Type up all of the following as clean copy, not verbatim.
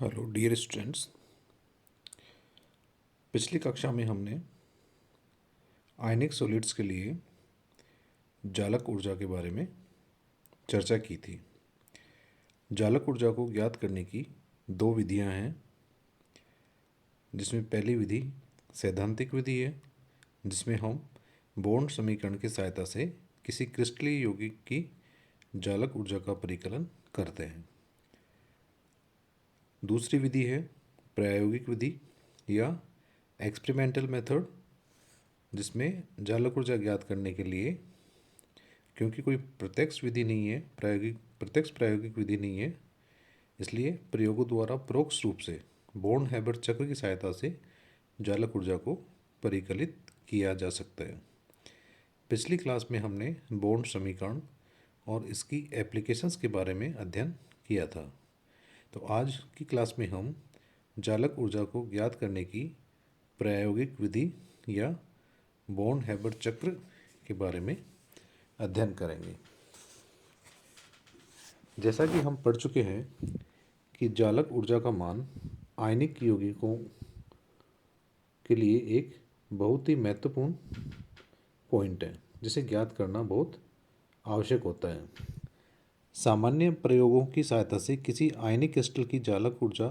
Hello dear students. पिछली कक्षा में हमने आयनिक सॉलिड्स के लिए जालक ऊर्जा के बारे में चर्चा की थी। जालक ऊर्जा को ज्ञात करने की दो विधियां हैं, जिसमें पहली विधि सैद्धांतिक विधि है, जिसमें हम बोर्न समीकरण की सहायता से किसी क्रिस्टलीय यौगिक की जालक ऊर्जा का परिकलन करते हैं। दूसरी विधि है प्रायोगिक विधि या एक्सपेरिमेंटल मेथड, जिसमें जालक ऊर्जा ज्ञात करने के लिए, क्योंकि कोई प्रत्यक्ष विधि नहीं है, प्रत्यक्ष प्रायोगिक विधि नहीं है, इसलिए प्रयोगों द्वारा परोक्ष रूप से बोर्न हैबर चक्र की सहायता से जालक ऊर्जा को परिकलित किया जा सकता है। पिछली क्लास में हमने बोर्न समीकरण और इसकी एप्लीकेशंस के बारे में अध्ययन किया था। तो आज की क्लास में हम जालक ऊर्जा को ज्ञात करने की प्रायोगिक विधि या बोर्न हैबर चक्र के बारे में अध्ययन करेंगे। जैसा कि हम पढ़ चुके हैं कि जालक ऊर्जा का मान आयनिक यौगिकों के लिए एक बहुत ही महत्वपूर्ण पॉइंट है, जिसे ज्ञात करना बहुत आवश्यक होता है। सामान्य प्रयोगों की सहायता से किसी आयनिक क्रिस्टल की जालक ऊर्जा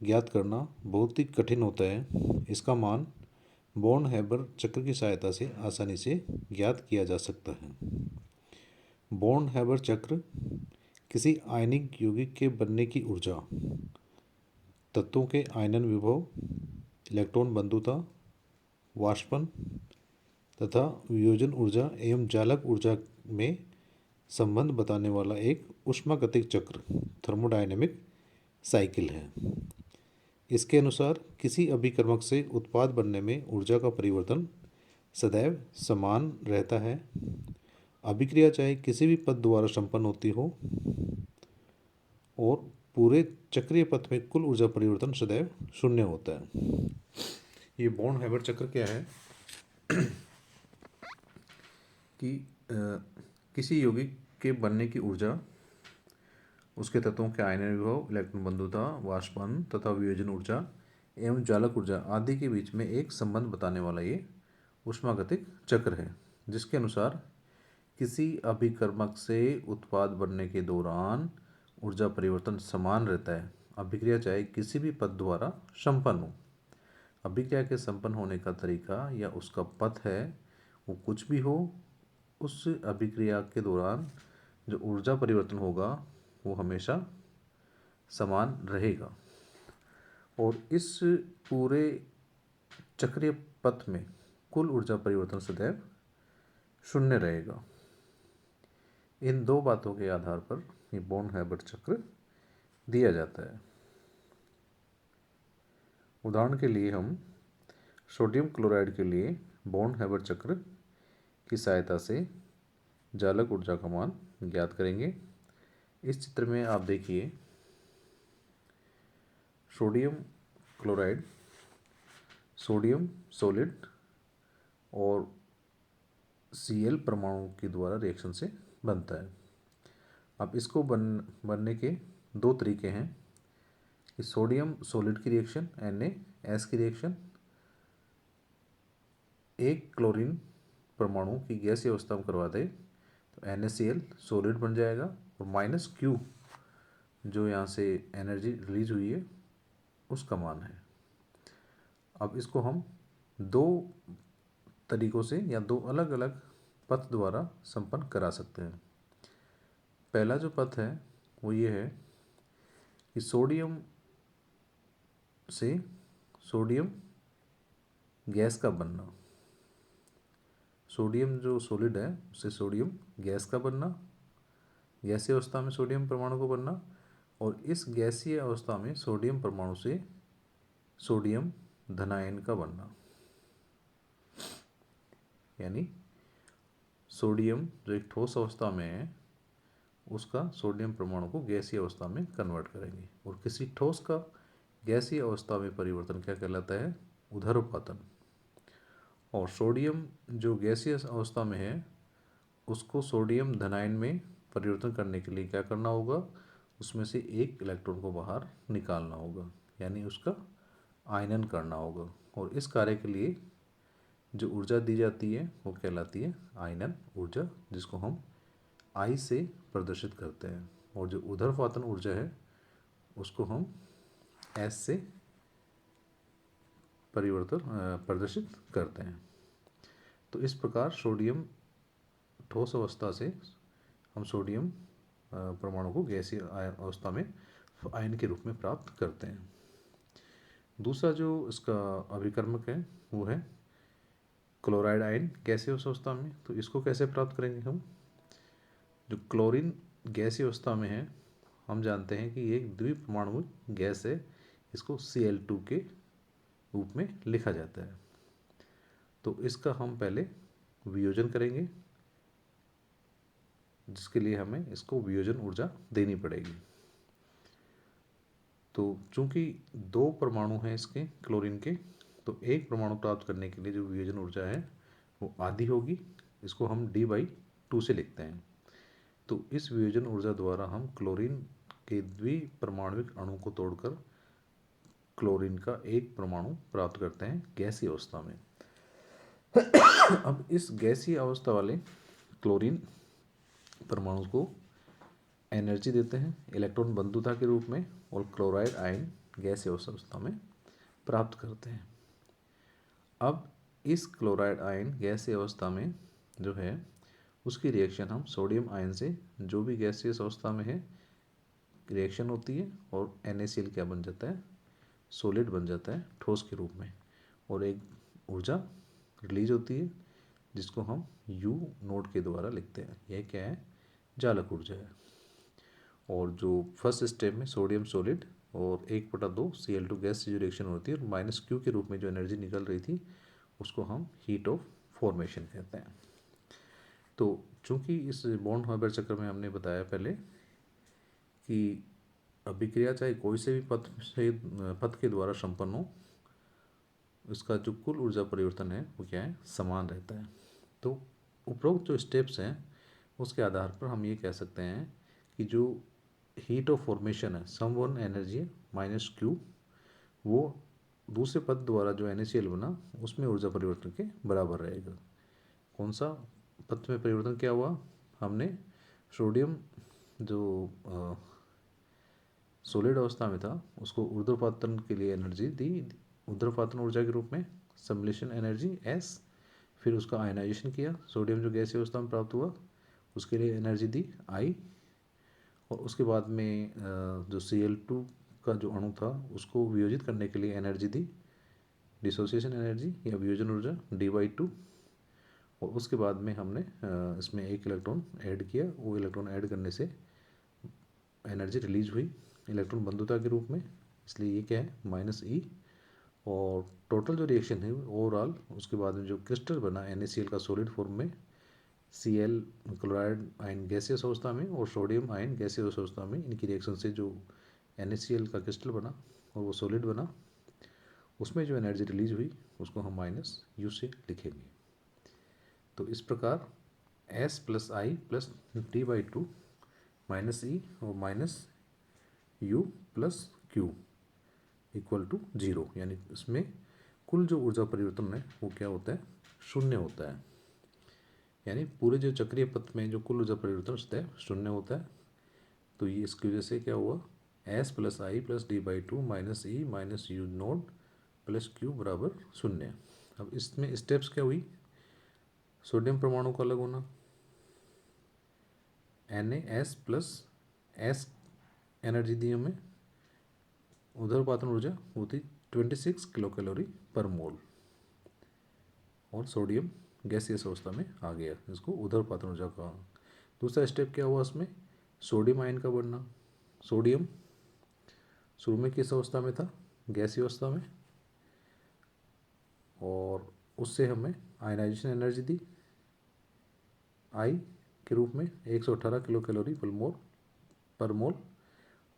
ज्ञात करना बहुत ही कठिन होता है। इसका मान बोर्न हैबर चक्र की सहायता से आसानी से ज्ञात किया जा सकता है। बोर्न हैबर चक्र किसी आयनिक यौगिक के बनने की ऊर्जा, तत्वों के आयनन विभव, इलेक्ट्रॉन बंधुता, वाष्पन तथा वियोजन ऊर्जा एवं जालक ऊर्जा में संबंध बताने वाला एक ऊष्मागतिक चक्र थर्मोडायनेमिक साइकिल है। इसके अनुसार किसी अभिकर्मक से उत्पाद बनने में ऊर्जा का परिवर्तन सदैव समान रहता है। अभिक्रिया चाहे किसी भी पथ द्वारा संपन्न होती हो और पूरे चक्रीय पथ में कुल ऊर्जा परिवर्तन सदैव शून्य होता है। ये बोर्न हैबर चक्र क्या है कि किसी यौगिक के बनने की ऊर्जा, उसके तत्वों के आयनन विभव, इलेक्ट्रॉन बंधुता, वाष्पन तथा वियोजन ऊर्जा एवं जालक ऊर्जा आदि के बीच में एक संबंध बताने वाला ये ऊष्मागतिक चक्र है, जिसके अनुसार किसी अभिकर्मक से उत्पाद बनने के दौरान ऊर्जा परिवर्तन समान रहता है। अभिक्रिया चाहे किसी भी पथ द्वारा संपन्न हो। अभिक्रिया के संपन्न होने का तरीका या उसका पथ है वो कुछ भी हो, उस अभिक्रिया के दौरान जो ऊर्जा परिवर्तन होगा वो हमेशा समान रहेगा और इस पूरे चक्रीय पथ में कुल ऊर्जा परिवर्तन सदैव शून्य रहेगा। इन दो बातों के आधार पर ये बोर्न हैबर चक्र दिया जाता है। उदाहरण के लिए हम सोडियम क्लोराइड के लिए बोर्न हैबर चक्र की सहायता से जालक ऊर्जा का मान ज्ञात करेंगे। इस चित्र में आप देखिए, सोडियम क्लोराइड सोडियम सॉलिड और Cl परमाणु के द्वारा रिएक्शन से बनता है। अब इसको बनने के दो तरीके हैं कि सोडियम सॉलिड की रिएक्शन Na की रिएक्शन, एक क्लोरीन परमाणु की गैसीय अवस्था में करवा दे तो NaCl सॉलिड बन जाएगा और -Q जो यहाँ से एनर्जी रिलीज हुई है उसका मान है। अब इसको हम दो तरीकों से या दो अलग अलग पथ द्वारा संपन्न करा सकते हैं। पहला जो पथ है वो ये है कि सोडियम से सोडियम गैस का बनना, सोडियम जो सॉलिड है उससे सोडियम गैस का बनना, गैसीय अवस्था में सोडियम परमाणु को बनना, और इस गैसीय अवस्था में सोडियम परमाणु से सोडियम धनायन का बनना, यानी सोडियम जो एक ठोस अवस्था में है उसका सोडियम परमाणु को गैसीय अवस्था में कन्वर्ट करेंगे। और किसी ठोस का गैसीय अवस्था में परिवर्तन क्या कहलाता है? उदर्वपातन। और सोडियम जो गैसीय अवस्था में है उसको सोडियम धनायन में परिवर्तन करने के लिए क्या करना होगा? उसमें से एक इलेक्ट्रॉन को बाहर निकालना होगा, यानी उसका आयनन करना होगा। और इस कार्य के लिए जो ऊर्जा दी जाती है वो कहलाती है आयनन ऊर्जा, जिसको हम आई से प्रदर्शित करते हैं। और जो ऊर्ध्वपातन ऊर्जा है उसको हम एस से प्रदर्शित करते हैं। तो इस प्रकार सोडियम ठोस अवस्था से हम सोडियम परमाणु को गैसीय अवस्था में आयन के रूप में प्राप्त करते हैं। दूसरा जो इसका अभिकर्मक है वो है क्लोराइड आयन गैसीय अवस्था में। तो इसको कैसे प्राप्त करेंगे हम? जो क्लोरीन गैसीय अवस्था में है, हम जानते हैं कि ये एक द्विपरमाणुक गैस है, इसको Cl2 के रूप में लिखा जाता है। तो इसका हम पहले वियोजन करेंगे, जिसके लिए हमें इसको वियोजन ऊर्जा देनी पड़ेगी। तो चूंकि दो परमाणु हैं इसके क्लोरीन के, तो एक परमाणु प्राप्त करने के लिए जो वियोजन ऊर्जा है वो आधी होगी। इसको हम D/2 से लिखते हैं। तो इस वियोजन ऊर्जा द्वारा हम क्लोरीन के द्विपरमाणुक अणु को तोड़कर क्लोरीन का एक परमाणु प्राप्त करते हैं गैसीय अवस्था में। अब इस गैसीय अवस्था वाले क्लोरीन परमाणु को एनर्जी देते हैं इलेक्ट्रॉन बंधुता के रूप में, और क्लोराइड आयन गैसीय अवस्था में प्राप्त करते हैं। अब इस क्लोराइड आयन गैसीय अवस्था में जो है उसकी रिएक्शन हम सोडियम आयन से, जो भी गैसीय अवस्था में है, रिएक्शन होती है और NaCl क्या बन जाता है? सॉलिड बन जाता है ठोस के रूप में, और एक ऊर्जा रिलीज होती है जिसको हम U नोड के द्वारा लिखते हैं। यह क्या है? जालक ऊर्जा है। और जो फर्स्ट स्टेप में सोडियम सॉलिड और 1/2 Cl2 गैस से जो रिएक्शन होती है, और -Q के रूप में जो एनर्जी निकल रही थी उसको हम हीट ऑफ फॉर्मेशन कहते हैं। तो चूंकि इस बॉन्ड हार्बर चक्र में हमने बताया पहले कि अभिक्रिया चाहे कोई से भी पथ के द्वारा संपन्न हो, इसका जो कुल ऊर्जा परिवर्तन है वो क्या है? समान रहता है। तो उपरोक्त जो स्टेप्स हैं उसके आधार पर हम ये कह सकते हैं कि जो हीट ऑफ फॉर्मेशन है, सम वन एनर्जी -Q, वो दूसरे पद द्वारा जो NaCl बना उसमें ऊर्जा परिवर्तन के बराबर रहेगा। कौन सा पद में परिवर्तन क्या हुआ? हमने सोडियम जो सॉलिड अवस्था में था उसको ऊर्ध्वपातन के लिए एनर्जी दी, ऊर्ध्वपातन ऊर्जा के रूप में सम्मिलेशन एनर्जी S। फिर उसका आयनाइजेशन किया, सोडियम जो गैसीय अवस्था में प्राप्त हुआ उसके लिए एनर्जी दी I। और उसके बाद में जो Cl2 का जो अणु था उसको वियोजित करने के लिए एनर्जी दी, डिसोसिएशन एनर्जी या वियोजन ऊर्जा D/2। और उसके बाद में हमने इसमें एक इलेक्ट्रॉन ऐड किया, वो इलेक्ट्रॉन ऐड करने से एनर्जी रिलीज हुई इलेक्ट्रॉन बंधुता के रूप में, इसलिए ये क्या है? -E। और टोटल जो रिएक्शन है ओवरऑल, उसके बाद में जो क्रिस्टल बना NaCl का सॉलिड फॉर्म में, Cl क्लोराइड आयन गैसीय अवस्था में और सोडियम आयन गैसीय अवस्था में, इनकी रिएक्शन से जो NaCl का क्रिस्टल बना और वो सॉलिड बना, उसमें जो एनर्जी रिलीज हुई उसको हम -U से लिखेंगे। तो इस प्रकार S + I + D/2 -E और -U + Q = 0, यानी इसमें कुल जो ऊर्जा परिवर्तन है वो क्या होता है? शून्य होता है। यानी पूरे जो चक्रीय पथ में जो कुल ऊर्जा परिवर्तन होता है शून्य होता है। तो ये इसकी वजह से क्या हुआ? S + I + D/2 -E -U node + Q = 0। अब इसमें स्टेप्स क्या हुई? सोडियम परमाणु का अलग होना, NaS + S एनर्जी दी हमें, ऊर्ध्वपातन ऊर्जा होती 26 किलो कैलोरी पर मोल, और सोडियम गैसीय अवस्था में आ गया, इसको ऊर्ध्वपातन ऊर्जा कहा। दूसरा स्टेप क्या हुआ इसमें? सोडियम आयन का बढ़ना। सोडियम शुरू में किस अवस्था में था? गैसीय अवस्था में, और उससे हमें आयनाइजेशन एनर्जी दी I के रूप में 118 किलो कैलोरी पर मोल,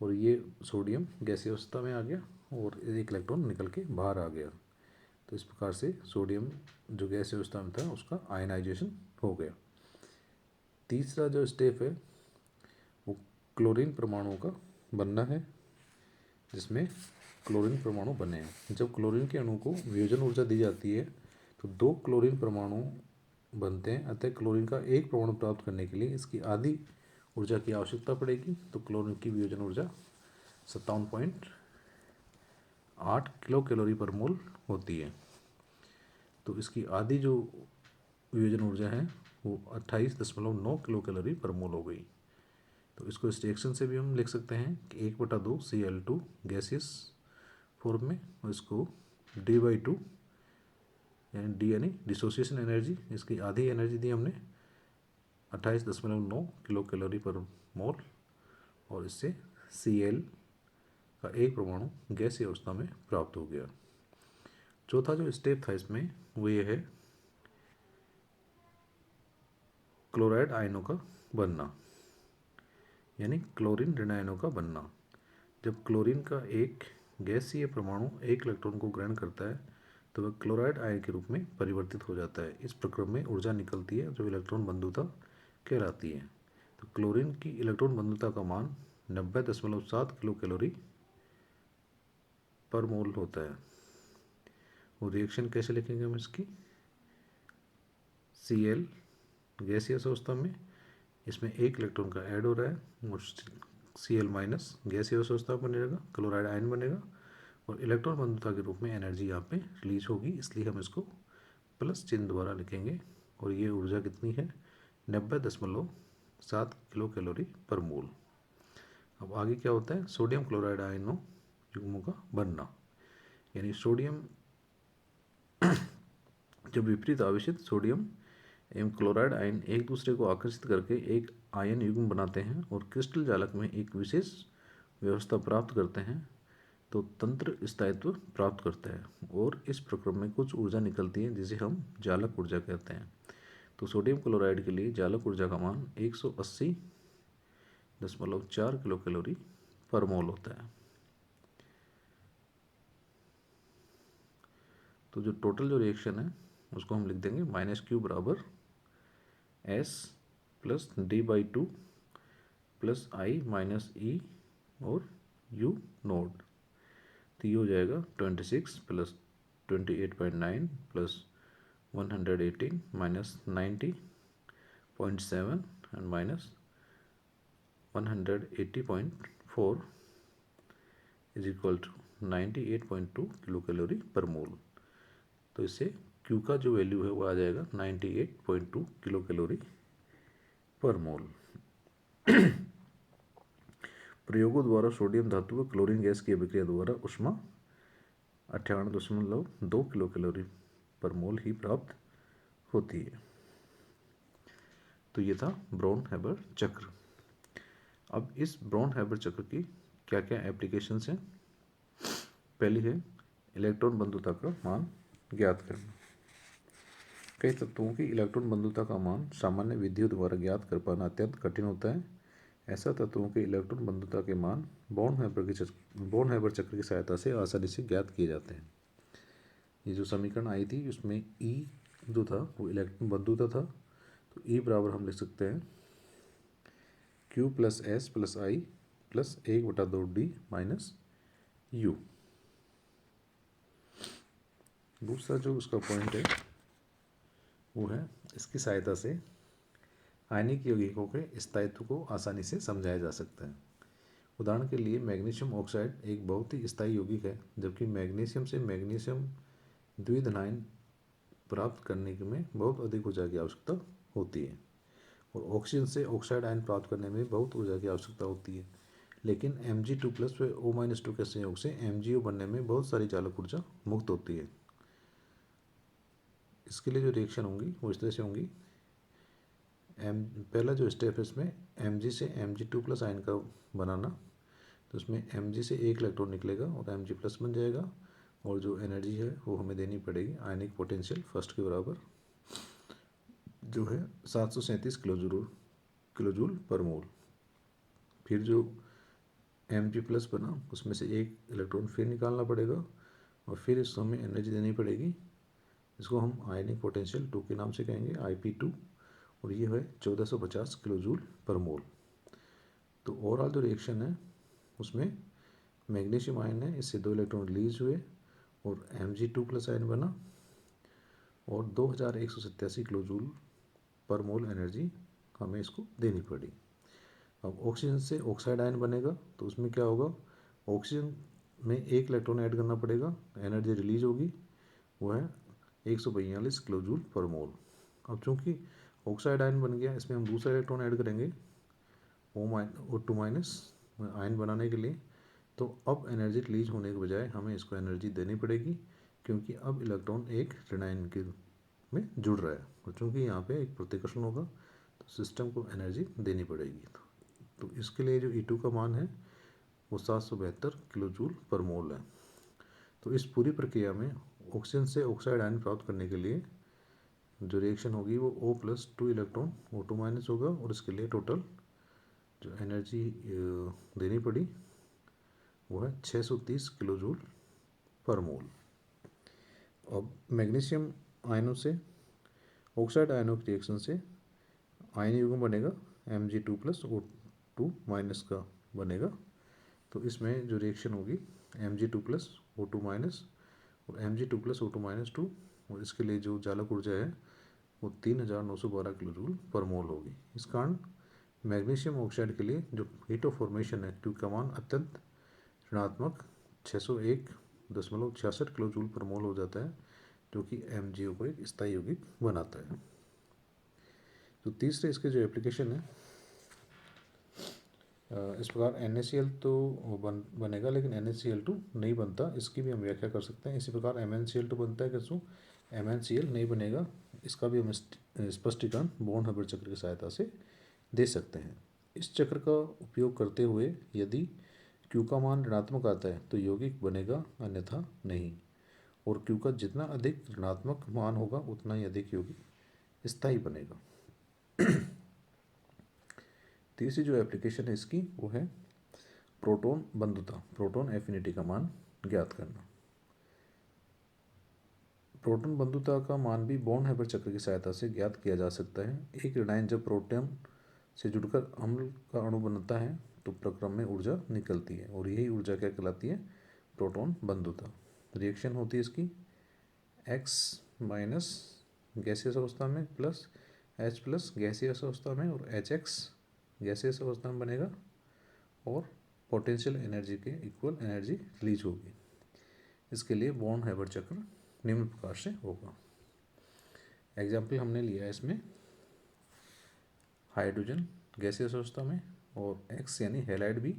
और ये सोडियम गैसीय अवस्था में आ गया और एक इलेक्ट्रॉन निकल के बाहर आ गया। तो इस प्रकार से सोडियम जो गैसीय अवस्था में था उसका आयनाइजेशन हो गया। तीसरा जो स्टेप है वो क्लोरीन परमाणु का बनना है जिसमें क्लोरीन परमाणु बने हैं। जब क्लोरीन के अणु को वियोजन ऊर्जा दी जाती है तो 2 क्लोरीन परमाणु बनते हैं, अतः क्लोरीन का एक परमाणु प्राप्त करने के लिए इसकी आधी ऊर्जा की आवश्यकता पड़ेगी। तो क्लोरीन की वियोजन ऊर्जा 57.8 किलो कैलोरी पर मोल होती है। तो इसकी आधी जो वियोजन ऊर्जा है वो 28.9 किलो कैलोरी पर मोल हो गई। तो इसको इस रिएक्शन से भी हम लिख सकते हैं कि 1/2 Cl2 गैसियस फॉर्म में, और इसको D/2 यानी डी यानी डिसोसिएशन एनर्जी, इसकी आधी एनर्जी दी हमने 28.9 किलो कैलोरी पर मोल, और इससे Cl का एक परमाणु गैसीय अवस्था में प्राप्त हो गया। चौथा जो स्टेप था इसमें वो ये है क्लोराइड आयनों का बनना, यानी क्लोरीन ऋण आयनों का बनना। जब क्लोरीन का एक गैसीय परमाणु एक इलेक्ट्रॉन को ग्रहण करता है तो वह क्लोराइड आयन के रूप में परिवर्तित हो जाता है। इस प्रक्रम में ऊर्जा निकलती है जो इलेक्ट्रॉन बंधुता कहलाती है। तो क्लोरीन की इलेक्ट्रॉन बंधुता का मान 90.7 किलो कैलोरी पर मोल होता है। वो रिएक्शन कैसे लिखेंगे हम इसकी, Cl गैसीय अवस्था में, इसमें एक इलेक्ट्रॉन का ऐड हो रहा है और Cl माइनस गैसीय अवस्था बनेगा, क्लोराइड आयन बनेगा, और इलेक्ट्रॉन बंधुता के रूप में एनर्जी यहाँ पे रिलीज होगी, इसलिए हम इसको प्लस चिन्ह द्वारा लिखेंगे। और ये ऊर्जा कितनी है, 90.7 किलो कैलोरी पर मोल। अब आगे क्या होता है, सोडियम क्लोराइड आयनों युग्मों का बनना, यानी सोडियम जब विपरीत आवेशित सोडियम एवं क्लोराइड आयन एक दूसरे को आकर्षित करके एक आयन युग्म बनाते हैं और क्रिस्टल जालक में एक विशेष व्यवस्था प्राप्त करते हैं तो तंत्र स्थायित्व प्राप्त करता है, और इस प्रक्रम में कुछ ऊर्जा निकलती है जिसे हम जालक ऊर्जा कहते हैं। तो सोडियम क्लोराइड के लिए जालक ऊर्जा का मान 180.4 किलो कैलोरी पर मोल होता है। तो जो टोटल जो रिएक्शन है उसको हम लिख देंगे -Q बराबर S plus D/2 plus I minus E और U नोड। तो ये हो जाएगा 26 plus 28.9 plus 118 minus 90.7 and minus 180.4 is equal to 98.2 kilo calorie per mole. तो इससे Q का जो वैल्यू है वो आ जाएगा 98.2 किलो कैलोरी पर मोल। प्रयोगों द्वारा सोडियम धातु व क्लोरीन गैस की अभिक्रिया द्वारा ऊष्मा 98.2 किलो कैलोरी पर मोल ही प्राप्त होती है। तो ये था ब्राउन हैबर चक्र। अब इस ब्राउन हैबर चक्र की क्या क्या एप्लीकेशंस हैं। पहली है इलेक्ट्रॉन बंधुता का मान ज्ञात करना। कई तत्वों की इलेक्ट्रॉन बंधुता का मान सामान्य विधियों द्वारा ज्ञात कर पाना अत्यंत कठिन होता है। ऐसा तत्वों के इलेक्ट्रॉन बंधुता के मान बॉर्न हैबर चक्र की सहायता से आसानी से ज्ञात किए जाते हैं। ये जो समीकरण आई थी उसमें E जो था वो इलेक्ट्रॉन बंधुता था, तो E बराबर हम लिख सकते हैं Q plus S plus I plus 1/2 D minus U। दूसरा जो उसका पॉइंट है वो है इसकी सहायता से आयनिक यौगिकों के स्थायित्व को आसानी से समझाया जा सकता है। उदाहरण के लिए मैग्नीशियम ऑक्साइड एक बहुत ही स्थायी यौगिक है, जबकि मैग्नीशियम से मैग्नीशियम द्विधनायन प्राप्त करने में बहुत अधिक ऊर्जा की आवश्यकता होती है, और ऑक्सीजन से ऑक्साइड आयन प्राप्त करने में बहुत ऊर्जा की आवश्यकता होती है। लेकिन Mg2+ व O-2 के संयोग से MgO बनने में बहुत सारी चालक ऊर्जा मुक्त होती है। इसके लिए जो रिएक्शन होंगी वो इस तरह से होंगी। पहला जो स्टेप है इसमें Mg से Mg2+ आयन का बनाना, तो उसमें Mg से एक इलेक्ट्रॉन निकलेगा और Mg+ बन जाएगा, और जो एनर्जी है वो हमें देनी पड़ेगी आयनिक पोटेंशियल फर्स्ट के बराबर जो है 737 किलोजूल पर मोल। फिर जो Mg+ बना उसमें से एक इलेक्ट्रॉन फिर निकालना पड़ेगा और फिर इसको हमें एनर्जी देनी पड़ेगी, इसको हम आयनिक पोटेंशियल 2 के नाम से कहेंगे Ip2, और ये है 1450 किलोजूल पर मोल। तो ओवरऑल जो रिएक्शन है उसमें मैग्नीशियम आयन है, इससे 2 इलेक्ट्रॉन रिलीज हुए और Mg2+ आयन बना और 2187 किलो जूल पर मोल एनर्जी हमें इसको देनी पड़ी। अब ऑक्सीजन से ऑक्साइड आयन बनेगा तो उसमें क्या होगा, ऑक्सीजन में 1 इलेक्ट्रॉन ऐड करना पड़ेगा, एनर्जी रिलीज होगी, वो है 142 किलो जूल पर मोल। अब चूँकि ऑक्साइड आयन बन गया, इसमें हम दूसरा इलेक्ट्रॉन ऐड करेंगे O2- आयन बनाने के लिए, तो अब एनर्जी रिलीज होने के बजाय हमें इसको एनर्जी देनी पड़ेगी, क्योंकि अब इलेक्ट्रॉन एक ऋण आयन के में जुड़ रहा है और चूँकि यहाँ पे एक प्रतिकर्षण होगा तो सिस्टम को एनर्जी देनी पड़ेगी। तो इसके लिए जो E2 का मान है वो 772 किलो जूल पर मोल है। तो इस पूरी प्रक्रिया में ऑक्सीजन से ऑक्साइड आयन प्राप्त करने के लिए जो रिएक्शन होगी वो O+2 इलेक्ट्रॉन O2- होगा और इसके लिए टोटल जो एनर्जी देनी पड़ी वो है 630 किलो जूल पर मोल। अब मैग्नीशियम आयनों से ऑक्साइड आयनों की रिएक्शन से आयन युग्म बनेगा Mg2+O2- का बनेगा। तो इसमें जो रिएक्शन होगी Mg2+O2- और Mg2+O2- और इसके लिए जो चालक ऊर्जा है वो 3912 किलो जूल पर मोल होगी। इस कारण मैग्नीशियम ऑक्साइड के लिए जो हीट ऑफ फॉर्मेशन है Q का मान अत्यंत ऋणात्मक 601.66 किलो जूल पर मोल हो जाता है, जो कि MgO को एक स्थायी यौगिक बनाता है। तो तीसरे इसके जो एप्लीकेशन है, इस प्रकार NaCl तो बनेगा लेकिन NaCl2 नहीं बनता, इसकी भी हम व्याख्या कर सकते हैं। इसी प्रकार MnCl2 बनता है, कैसे MnCl नहीं बनेगा, इसका भी हम स्पष्टीकरण बोर्न-हाइबर चक्र की सहायता से दे सकते हैं। इस चक्र का उपयोग करते हुए यदि Q का मान ऋणात्मक आता है तो यौगिक बनेगा, अन्यथा नहीं, और Q का जितना अधिक ऋणात्मक मान होगा उतना ही अधिक यौगिक स्थायी बनेगा। तीसरी जो एप्लीकेशन है इसकी वो है प्रोटॉन बंधुता, प्रोटॉन एफिनिटी का मान ज्ञात करना। प्रोटॉन बंधुता का मान भी बोर्न-हाइबर चक्र की सहायता से ज्ञात किया जा सकता है। एक ऋणायन जब प्रोटॉन से जुड़कर अम्ल का अणु बनता है तो प्रक्रम में ऊर्जा निकलती है और यही ऊर्जा क्या कहलाती है, प्रोटॉन बंधुता। रिएक्शन होती है इसकी X- गैसियस अवस्था में प्लस H+ गैसियस अवस्था में और HX गैसियस अवस्था में बनेगा और पोटेंशियल एनर्जी के इक्वल एनर्जी रिलीज होगी। इसके लिए बोर्न-हाइबर चक्र निम्न प्रकार से होगा। एग्जाम्पल हमने लिया है इसमें हाइड्रोजन गैसियस अवस्था में और X यानी हैलाइड भी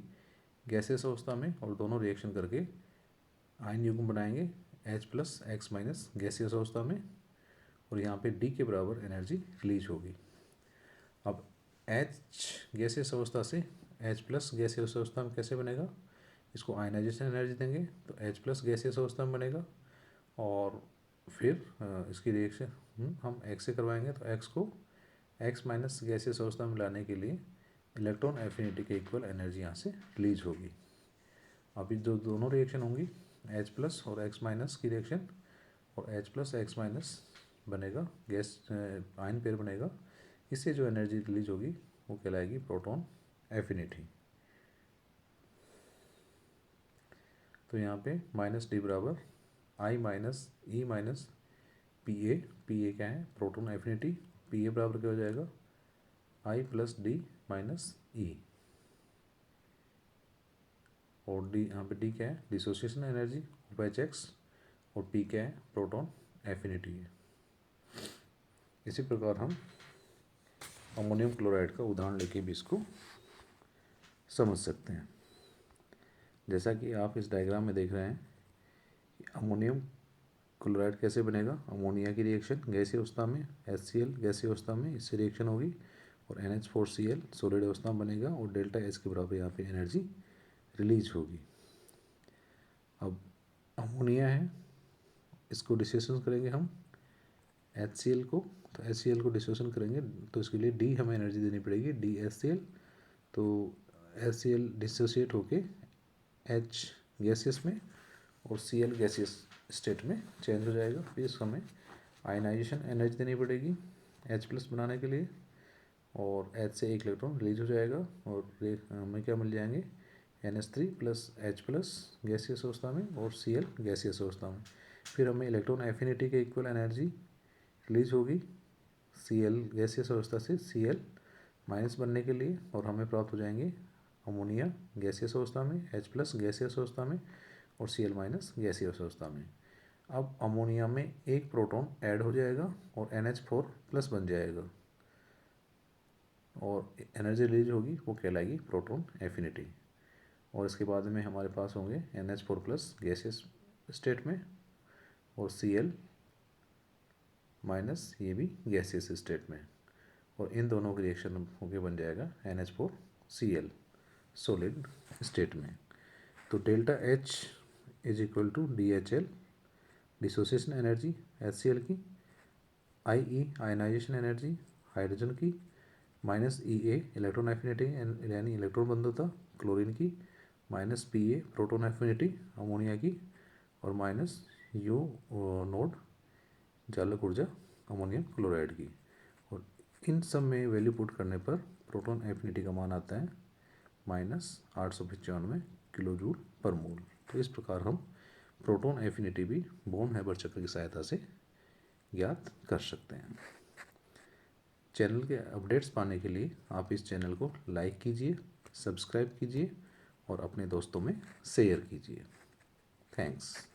गैसियस अवस्था में, और दोनों रिएक्शन करके आयन युग्म बनाएंगे H+X- गैसियस अवस्था में, और यहाँ पे D के बराबर एनर्जी रिलीज होगी। अब H गैसियस अवस्था से H+ गैसियस अवस्था में कैसे बनेगा, इसको आयनाइजेशन एनर्जी देंगे तो H+ गैसियस अवस्था में बनेगा, और फिर इसकी रिएक्शन हम X से करवाएंगे तो X को X- गैसियस अवस्था में लाने के लिए इलेक्ट्रॉन एफिनिटी के इक्वल एनर्जी यहाँ से रिलीज होगी। अभी जो दोनों रिएक्शन होंगी H+ और X- की रिएक्शन, और H+ X- बनेगा, गैस आयन पेयर बनेगा, इससे जो एनर्जी रिलीज होगी वो कहलाएगी प्रोटॉन एफिनिटी। तो यहाँ पे -D बराबर I- E- Pa, Pa क्या है, प्रोटॉन एफिनिटी, Pa बराबर क्या हो जाएगा I+D - E, और D यहाँ पे D क्या है, डिसोसिएशन एनर्जी ऑफ HX, और P क्या है, प्रोटॉन एफिनिटी है। इसी प्रकार हम अमोनियम क्लोराइड का उदाहरण लेके भी इसको समझ सकते हैं। जैसा कि आप इस डायग्राम में देख रहे हैं कि अमोनियम क्लोराइड कैसे बनेगा, अमोनिया की रिएक्शन गैसीय अवस्था में, HCl गैसीय अवस्था में, इससे रिएक्शन होगी और NH4Cl सॉलिड अवस्था में बनेगा और डेल्टा H के बराबर यहाँ पे एनर्जी रिलीज होगी। अब अमोनिया है, इसको डिसोसिएशन करेंगे हम HCl को, तो HCl को डिसोसिएशन करेंगे तो इसके लिए D हमें एनर्जी देनी पड़ेगी, DHCl, तो HCl डिसोसिएट होके H गैसियस में और Cl गैसियस स्टेट में चेंज हो जाएगा। फिर इसको हमें आयनाइजेशन एनर्जी देनी पड़ेगी H+ बनाने के लिए, और H से 1 इलेक्ट्रॉन रिलीज हो जाएगा और हमें क्या मिल जाएंगे NH3 प्लस H प्लस गैसीय अवस्था में और Cl गैसीय अवस्था में। फिर हमें इलेक्ट्रॉन एफिनिटी के इक्वल एनर्जी रिलीज होगी Cl गैसीय अवस्था से Cl माइनस बनने के लिए, और हमें प्राप्त हो जाएंगे अमोनिया गैसीय अवस्था में, H प्लस गैसीय अवस्था में और Cl माइनस गैसीय अवस्था में। अब अमोनिया में एक प्रोटॉन ऐड हो जाएगा और NH4 प्लस बन जाएगा और एनर्जी रिलीज होगी वो कहलाएगी प्रोटॉन एफिनिटी। और इसके बाद में हमारे पास होंगे NH4 प्लस गैसियस स्टेट में और Cl माइनस ये भी गैसियस स्टेट में, और इन दोनों के रिएक्शन होके बन जाएगा NH4Cl सॉलिड स्टेट में। तो delta H is equal to DHL dissociation energy HCl की, IE आयनाइजेशन एनर्जी हाइड्रोजन की, माइनस EA इलेक्ट्रॉन एफिनिटी यानी इलेक्ट्रॉन बंधुता क्लोरीन की, minus PA proton affinity ammonia की, और माइनस U नोड जालक ऊर्जा अमोनियम क्लोराइड की। और इन सब में वैल्यू पुट करने पर प्रोटॉन एफिनिटी का मान आता है -895 किलो जूल पर मोल। तो इस प्रकार हम प्रोटॉन एफिनिटी भी बॉर्न हैबर चक्र की सहायता से ज्ञात कर सकते हैं। चैनल के अपडेट्स पाने के लिए आप इस चैनल को लाइक कीजिए, सब्सक्राइब कीजिए और अपने दोस्तों में शेयर कीजिए। थैंक्स।